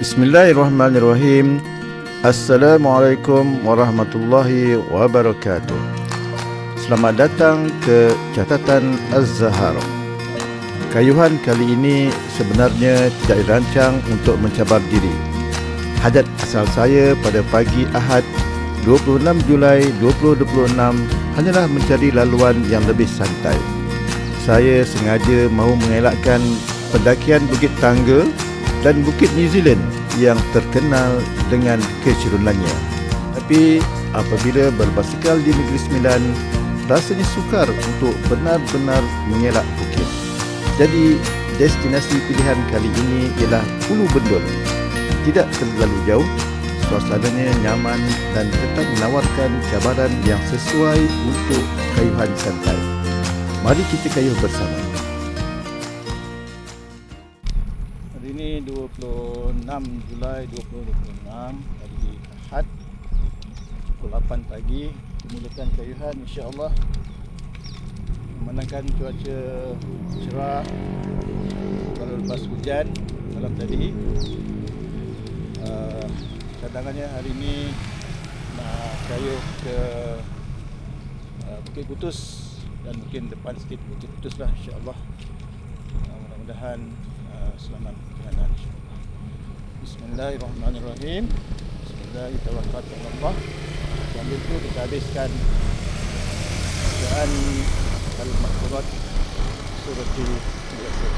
Bismillahirrahmanirrahim. Assalamualaikum warahmatullahi wabarakatuh. Selamat datang ke Catatan Az-Zahar. Kayuhan kali ini sebenarnya tidak dirancang untuk mencabar diri. Hajat asal saya pada pagi Ahad 26 Julai 2026 hanyalah mencari laluan yang lebih santai. Saya sengaja mahu mengelakkan pendakian Bukit Tangga dan Bukit New Zealand yang terkenal dengan kecurunannya. Tapi apabila berbasikal di Negeri Sembilan, rasanya sukar untuk benar-benar mengelak bukit. Jadi destinasi pilihan kali ini ialah Ulu Bendul. Tidak terlalu jauh, suasananya nyaman dan tetap menawarkan cabaran yang sesuai untuk kayuhan santai. Mari kita kayuh bersama. Hari ini 26 Julai 2026, hari Ahad, pukul 8 pagi. Mulakan kayuhan insya-Allah. Memandangkan cuaca cerah, baru lepas hujan malam tadi. Cadangannya hari ini nak kayuh ke Bukit Kutus dan mungkin depan sikit Bukit Kutus lah insya-Allah. Mudah-mudahan selamat perjalanan insya-Allah. Bismillahirrahmanirrahim. Bismillahirrahmanirrahim. Sambil itu kita habiskan bacaan Al-Maqsurat surah Yasin.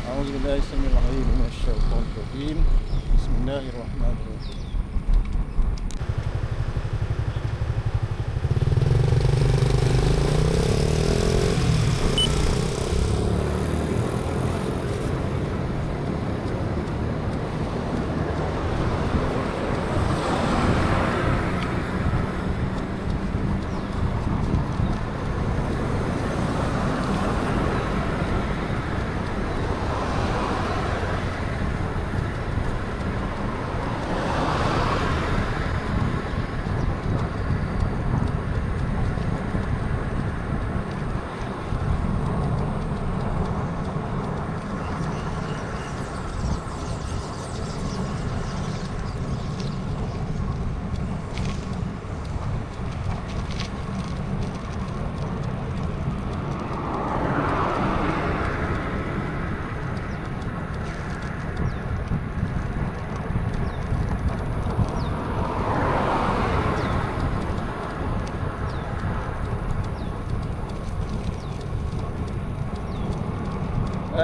A'udzubillahi samil alim minasyaitonir rajim. Bismillahirrahmanirrahim.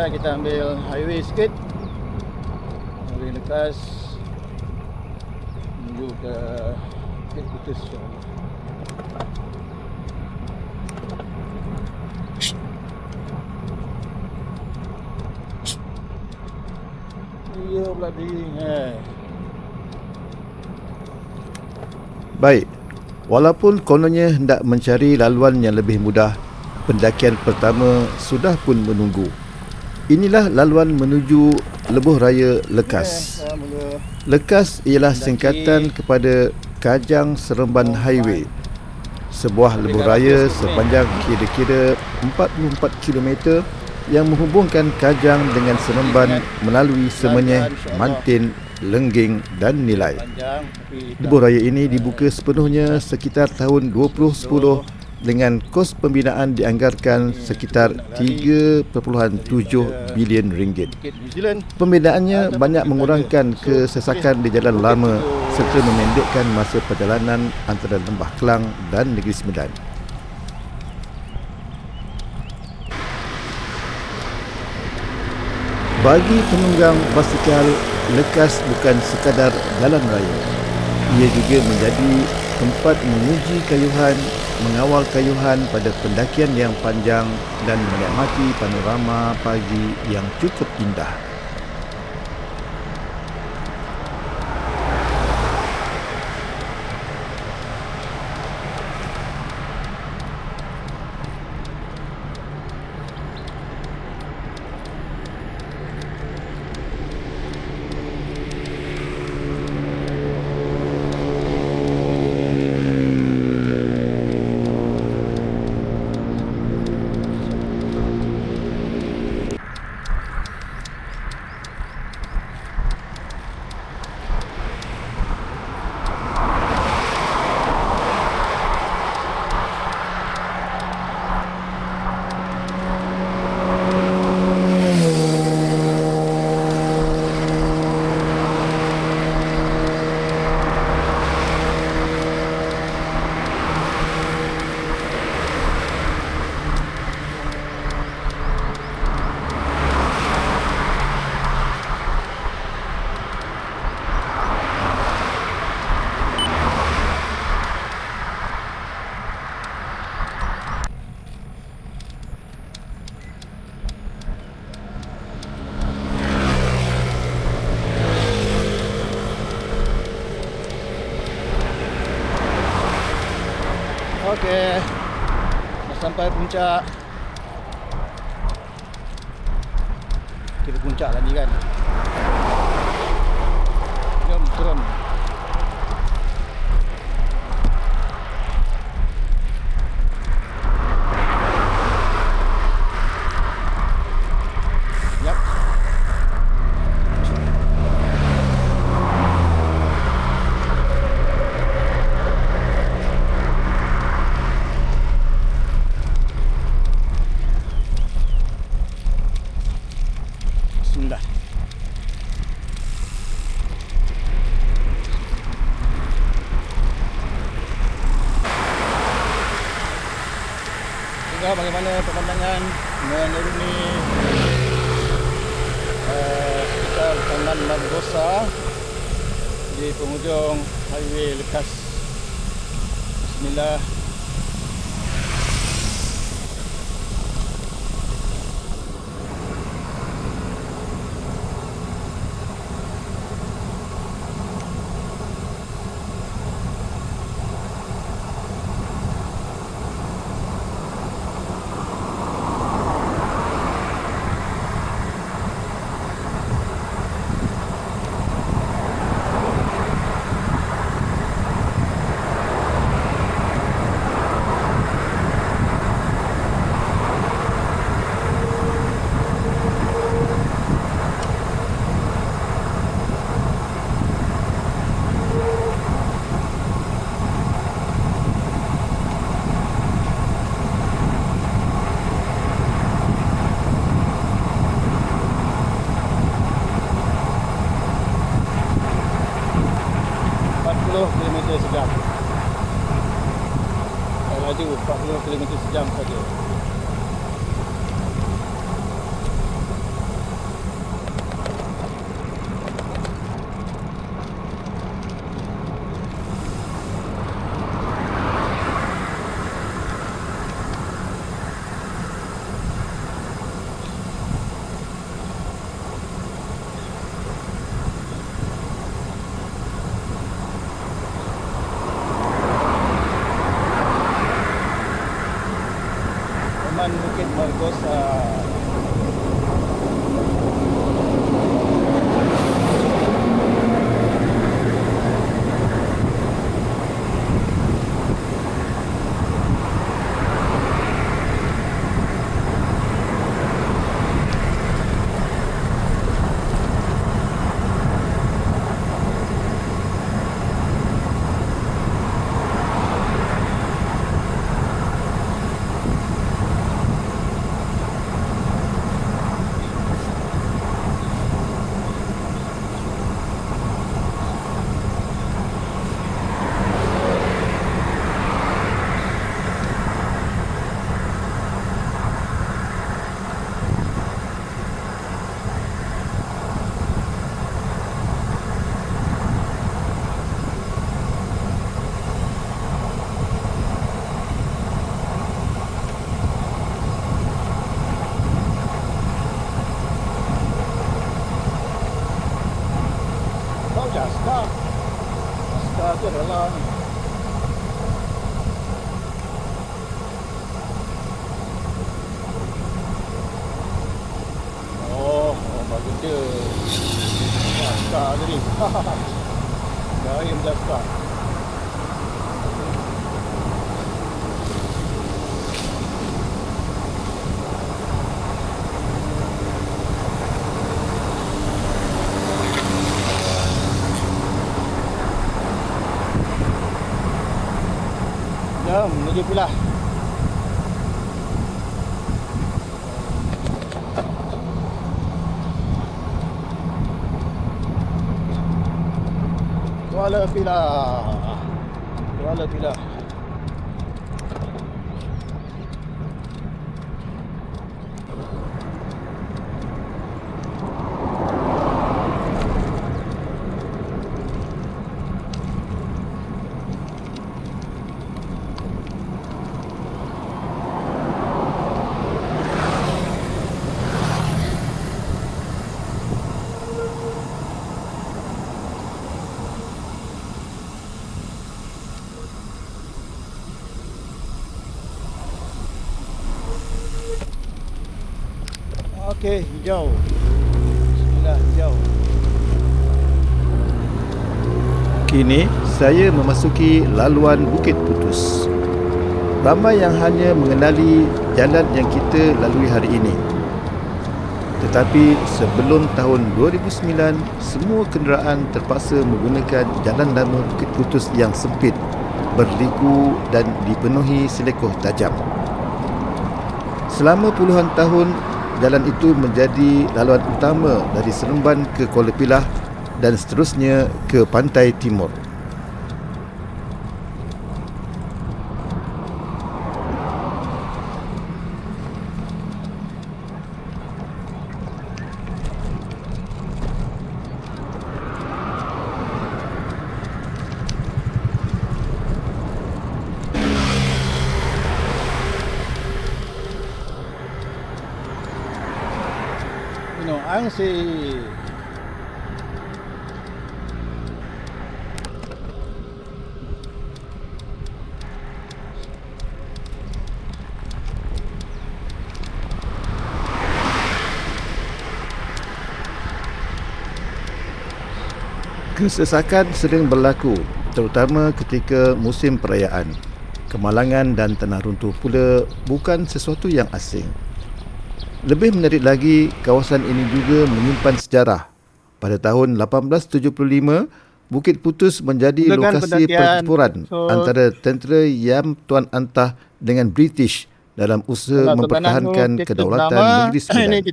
Kita ambil highway sikit, highway lekas menuju ke Bukit Kutus. Dia pula diri. Baik, walaupun kononnya hendak mencari laluan yang lebih mudah, pendakian pertama sudah pun menunggu. Inilah laluan menuju Lebuh Raya Lekas. Lekas ialah singkatan kepada Kajang Seremban Highway, sebuah lebuh raya sepanjang kira-kira 44 km yang menghubungkan Kajang dengan Seremban melalui Semenyih, Mantin, Lengging dan Nilai. Lebuh raya ini dibuka sepenuhnya sekitar tahun 2010 dengan kos pembinaan dianggarkan sekitar 3.7 bilion ringgit. Pembinaannya banyak mengurangkan kesesakan di jalan lama serta memendekkan masa perjalanan antara Lembah Kelang dan Negeri Sembilan. Bagi penunggang basikal, Lekas bukan sekadar jalan raya. Ia juga menjadi tempat menguji kayuhan, mengawal kayuhan pada pendakian yang panjang dan menikmati panorama pagi yang cukup indah. Okey, dah sampai puncak. Kita puncak lah ni kan. Jom turun. Yap. Bismillah. Tengok bagaimana pemandangan menuruni sekitar Taman Margosa di penghujung highway Lekas. Bismillah. Km sejam. Laju 40 km sejam saja. Taman Bukit Margosa. Askar tu adalah bagus dia. Askar tadi. Dari Askar. Jom menuju Pilah. Kuala Pilah. Kuala Pilah. Okey, hijau. Bismillah, hijau. Kini saya memasuki laluan Bukit Putus. Ramai yang hanya mengenali jalan yang kita lalui hari ini. Tetapi sebelum tahun 2009, semua kenderaan terpaksa menggunakan jalan lama Bukit Putus yang sempit, berliku dan dipenuhi selekoh tajam. Selama puluhan tahun, jalan itu menjadi laluan utama dari Seremban ke Kuala Pilah dan seterusnya ke pantai timur. Ang si Kesesakan sering berlaku, terutama ketika musim perayaan. Kemalangan dan tanah runtuh pula bukan sesuatu yang asing. Lebih menarik lagi, kawasan ini juga menyimpan sejarah. Pada tahun 1875, Bukit Putus menjadi lokasi pertempuran antara tentera Yam Tuan Antah dengan British dalam usaha mempertahankan kedaulatan Negeri Sembilan.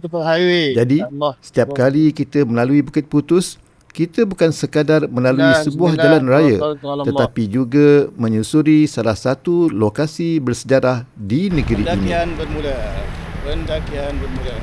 Jadi, setiap kali kita melalui Bukit Putus, kita bukan sekadar melalui sebuah jalan raya, tetapi juga menyusuri salah satu lokasi bersejarah di negeri ini. Pendakian bermula.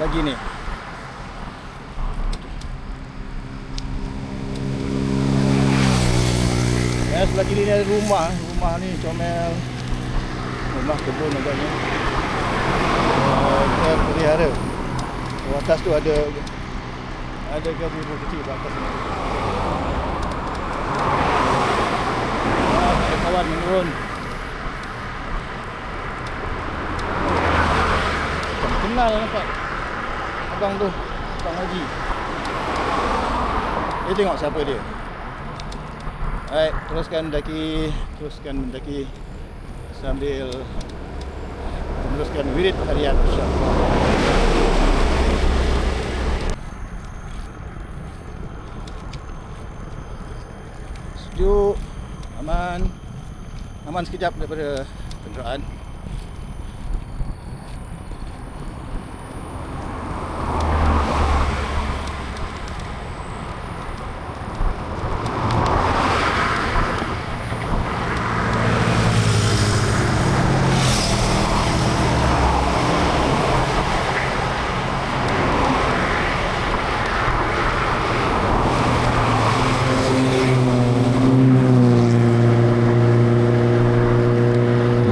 Lagi ni. Sebelah kiri ni ada rumah. Rumah ni comel. Rumah kebun agaknya. Kita pelihara. Atas tu ada gabu kecil kat atas ni. Ada kawan menurun. Kenal nampak. Abang tu, Abang Haji. Dia tengok siapa dia. Baik, teruskan mendaki sambil meneruskan wirid harian insya-Allah. Sejuk, aman sekejap daripada kenderaan.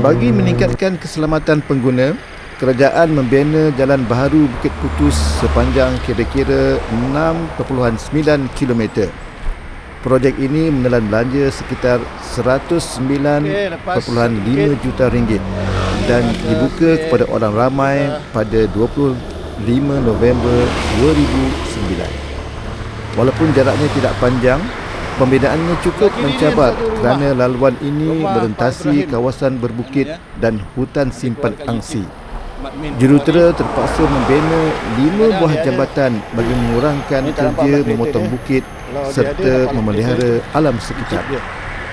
Bagi meningkatkan keselamatan pengguna, kerajaan membina Jalan Baharu Bukit Putus sepanjang kira-kira 6.9 km. Projek ini menelan belanja sekitar 109.5 juta ringgit dan dibuka kepada orang ramai pada 25 November 2009. Walaupun jaraknya tidak panjang, pembinaannya cukup mencabar kerana laluan ini merentasi kawasan berbukit dan hutan simpan angsi. Jurutera terpaksa membina 5 buah jambatan bagi mengurangkan kerja memotong bukit serta memelihara alam sekitar.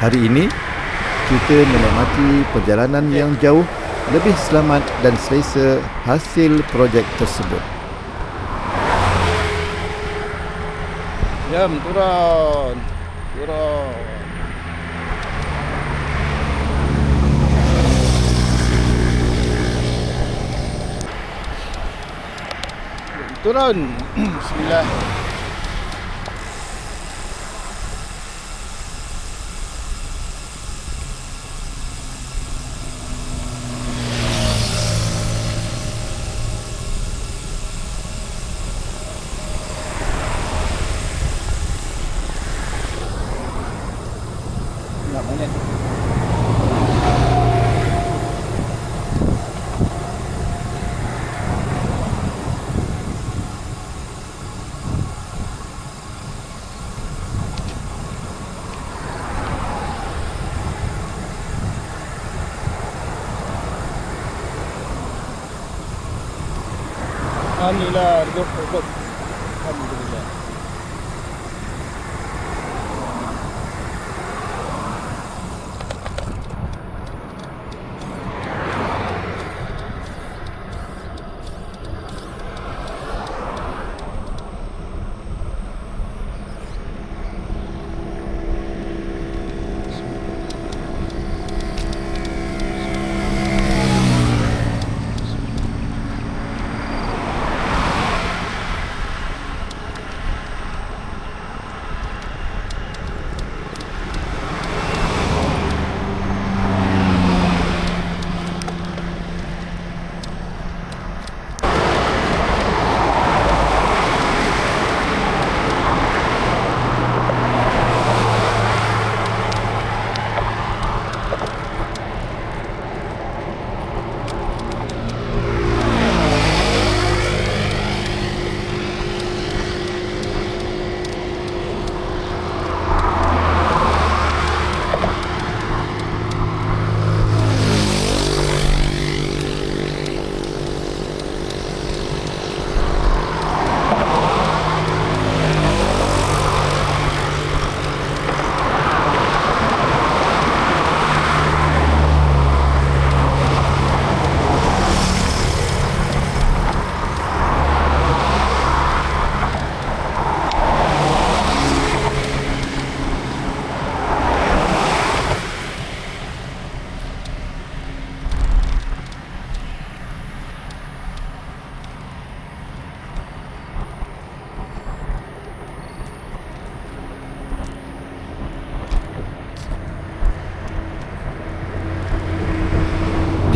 Hari ini, kita menikmati perjalanan yang jauh, lebih selamat dan selesa hasil projek tersebut. Jom, turun. Turun. Bismillah. Nak banyak. Alhamdulillah, regot. Alhamdulillah.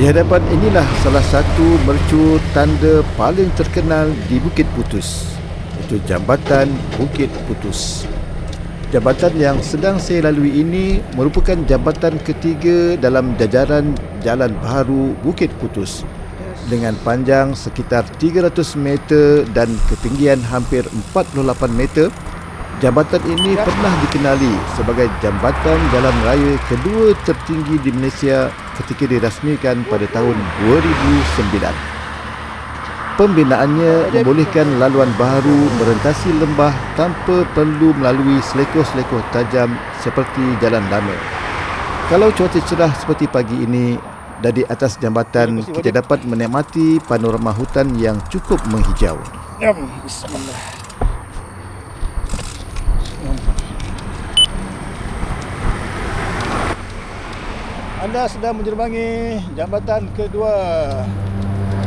Di hadapan inilah salah satu mercu tanda paling terkenal di Bukit Putus, iaitu Jambatan Bukit Putus. Jambatan yang sedang saya lalui ini merupakan jambatan ketiga dalam jajaran Jalan Baharu Bukit Putus dengan panjang sekitar 300 meter dan ketinggian hampir 48 meter. Jambatan ini pernah dikenali sebagai jambatan jalan raya kedua tertinggi di Malaysia ketika dirasmikan pada tahun 2009. Pembinaannya membolehkan laluan baharu merentasi lembah tanpa perlu melalui selekoh-selekoh tajam seperti jalan lama. Kalau cuaca cerah seperti pagi ini, dari atas jambatan kita dapat menikmati panorama hutan yang cukup menghijau. Bismillah. Anda sedang menjerbangi jambatan kedua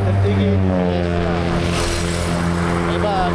tertinggi di Malaysia. Hebat.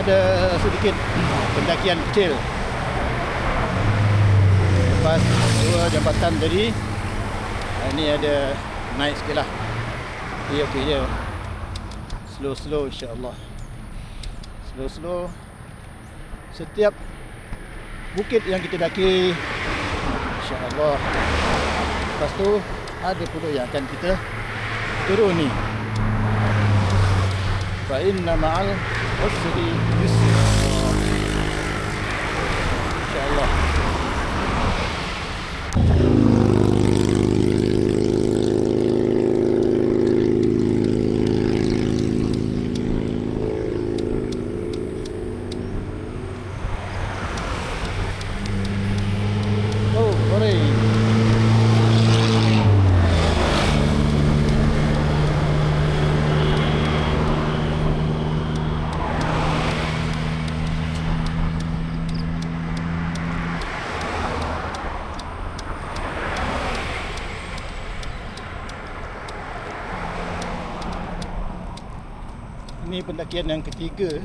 ada sedikit pendakian kecil. Lepas 2 jambatan tadi, ini ada naik sikit lah. Okey je. Slow insyaAllah. Slow. Setiap bukit yang kita daki, insyaAllah, lepas tu ada pula yang akan kita turun ni. Fa inna ma'al usri yusra, insyaAllah. Ini pendakian yang ketiga,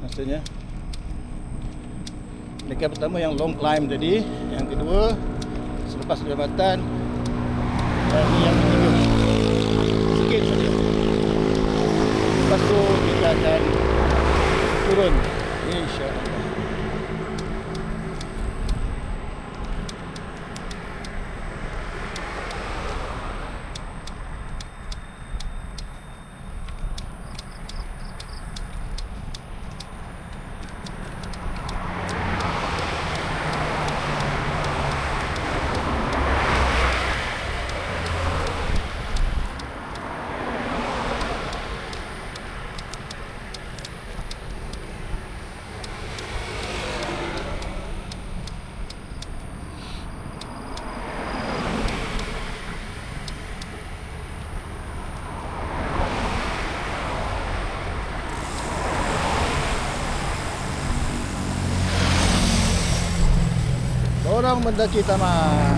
maksudnya pendakian pertama yang long climb tadi, yang kedua selepas jambatan, dan ini yang ketiga sikit saja. Lepas tu kita akan turun, insyaAllah. Orang mendaki taman.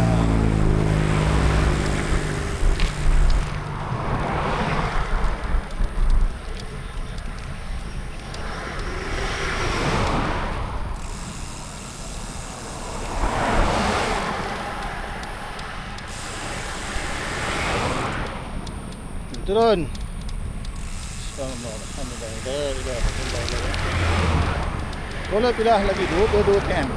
Turun. Alhamdulillah. Kalau pilih lagi 22 camp.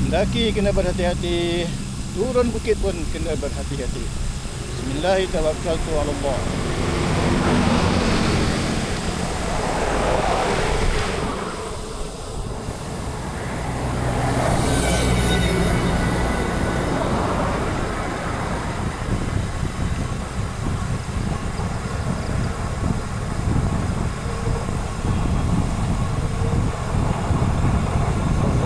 Mendaki kena berhati-hati, turun bukit pun kena berhati-hati. Bismillahirrahmanirrahim.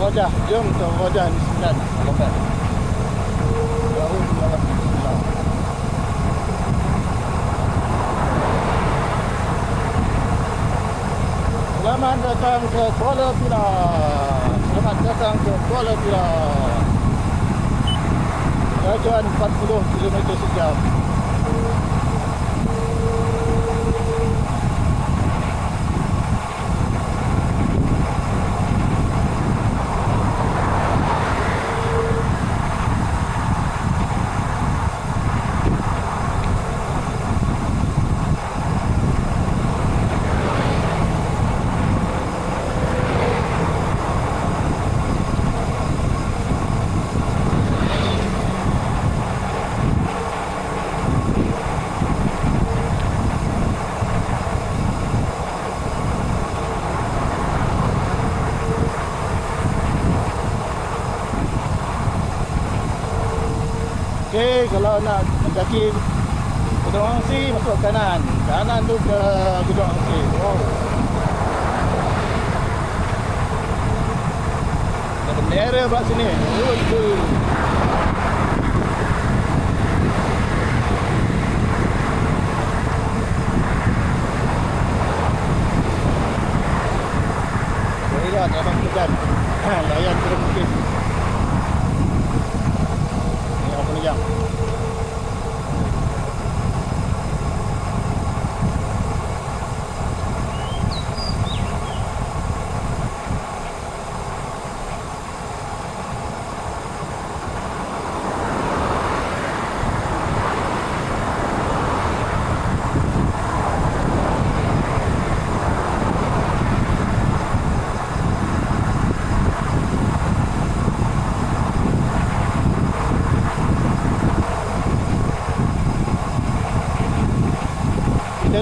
Rajah, jom ke Rajah ni 9. Lepas baru melawat Bismillah. Selamat datang ke Kuala Pilah. Selamat datang ke Kuala Pilah. Lajuan 40 km sejam. Okey, kalau nak mendaki Gunung Angsi, masuk kanan. Kanan tu ke Gunung Angsi. Wow. Ada bendera pula sini.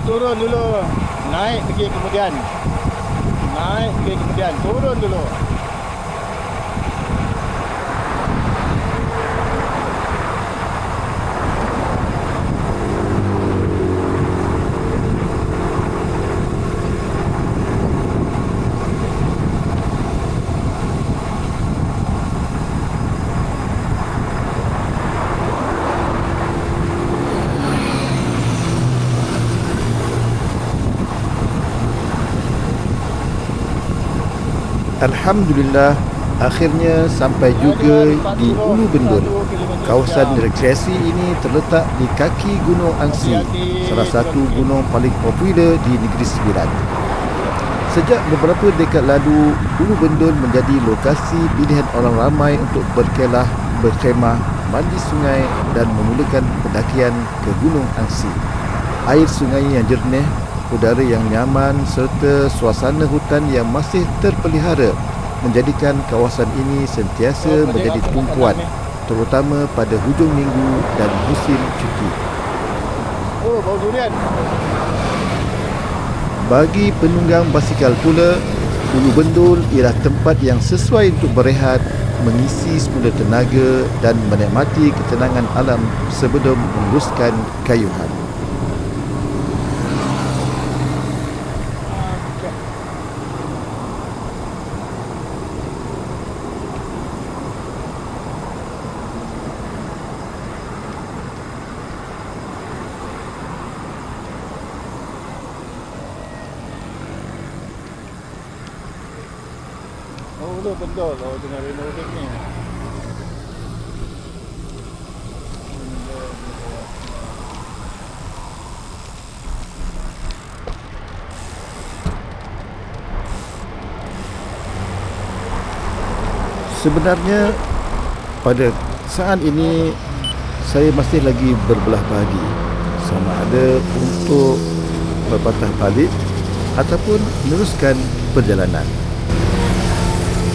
turun dulu. Naik pergi kemudian. Naik pergi kemudian. Turun dulu. Alhamdulillah, akhirnya sampai juga di Ulu Bendul. Kawasan rekreasi ini terletak di kaki Gunung Angsi, salah satu gunung paling popular di Negeri Sembilan. Sejak beberapa dekad lalu, Ulu Bendul menjadi lokasi pilihan orang ramai untuk berkelah, berkhemah, mandi sungai dan memulakan pendakian ke Gunung Angsi. Air sungai yang jernih, udara yang nyaman serta suasana hutan yang masih terpelihara menjadikan kawasan ini sentiasa menjadi tumpuan, terutama pada hujung minggu dan musim cuti. Oh, bau durian. Bagi penunggang basikal pula, Ulu Bendul ialah tempat yang sesuai untuk berehat, mengisi semula tenaga dan menikmati ketenangan alam sebelum meneruskan kayuhan. Oh, Ulu Bendul. Oh, dengan renovate ni. Sebenarnya pada saat ini saya masih lagi berbelah bagi sama ada untuk berpatah balik ataupun meneruskan perjalanan.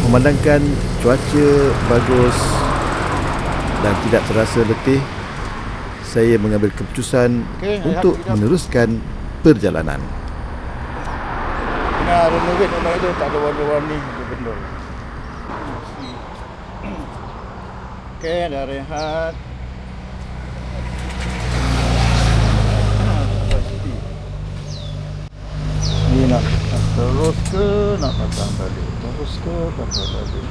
Memandangkan cuaca bagus dan tidak terasa letih, saya mengambil keputusan untuk meneruskan perjalanan. Nah, renovate rumah itu tak ada warna-warni Ulu Bendul. Okey, dah rehat. Ni nak terus ke nak patah balik? Terus ke patah balik?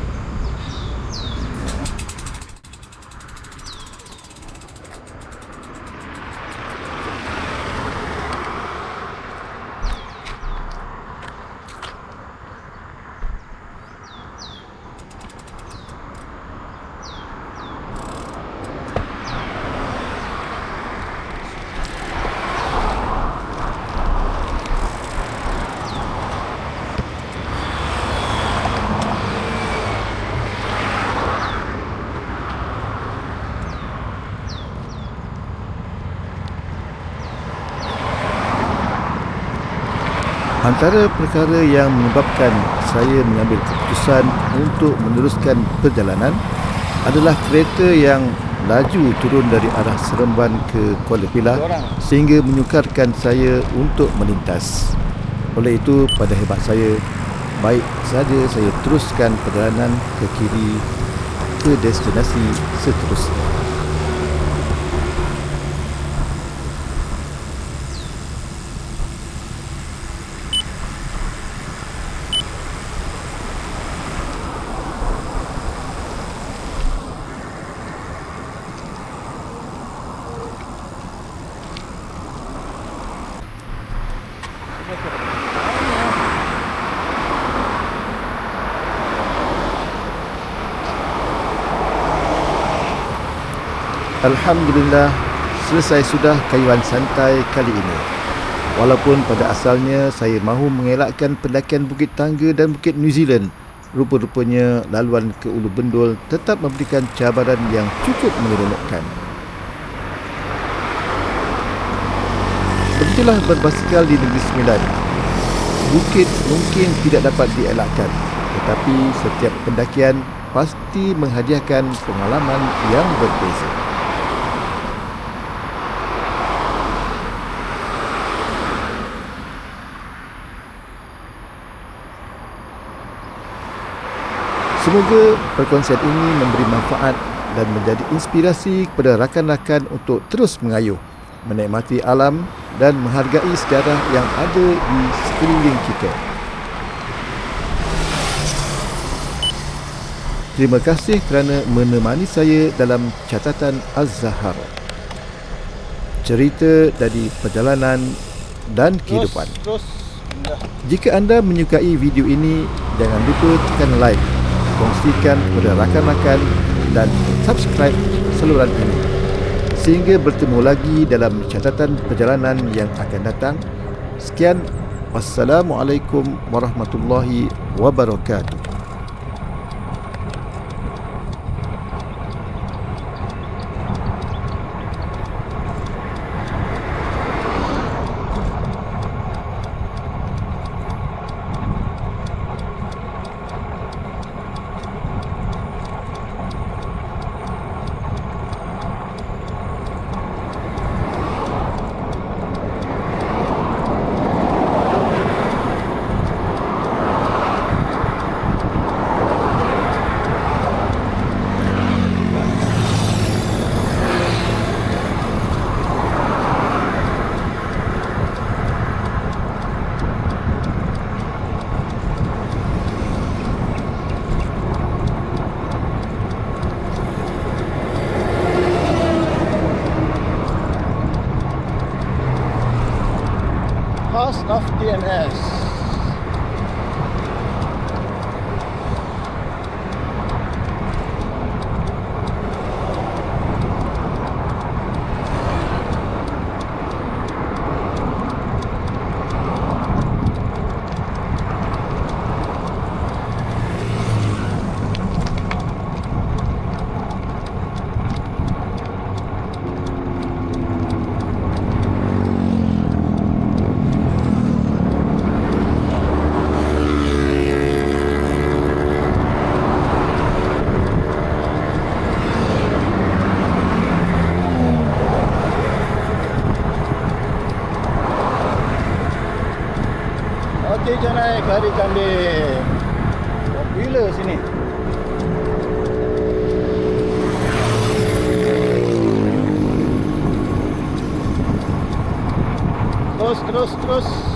Antara perkara yang menyebabkan saya mengambil keputusan untuk meneruskan perjalanan adalah kereta yang laju turun dari arah Seremban ke Kuala Pilah sehingga menyukarkan saya untuk melintas. Oleh itu, pada hemat saya, baik saja saya teruskan perjalanan ke kiri ke destinasi seterusnya. Alhamdulillah, selesai sudah kayuhan santai kali ini. Walaupun pada asalnya saya mahu mengelakkan pendakian Bukit Tangga dan Bukit New Zealand, rupa-rupanya laluan ke Ulu Bendul tetap memberikan cabaran yang cukup menyeronokkan. Begitulah berbasikal di Negeri Sembilan. Bukit mungkin tidak dapat dielakkan, tetapi setiap pendakian pasti menghadiahkan pengalaman yang berbeza. Semoga perkongsian ini memberi manfaat dan menjadi inspirasi kepada rakan-rakan untuk terus mengayuh, menikmati alam dan menghargai sejarah yang ada di sekeliling kita. Terima kasih kerana menemani saya dalam catatan Az-Zahar. Cerita dari perjalanan dan kehidupan. Jika anda menyukai video ini, jangan lupa tekan like, kongsikan kepada rakan-rakan dan subscribe saluran ini. Sehingga bertemu lagi dalam catatan perjalanan yang akan datang. Sekian. Wassalamualaikum warahmatullahi wabarakatuh. House of DNS. Okey, jom naik kari kambing. Popular sini. Terus.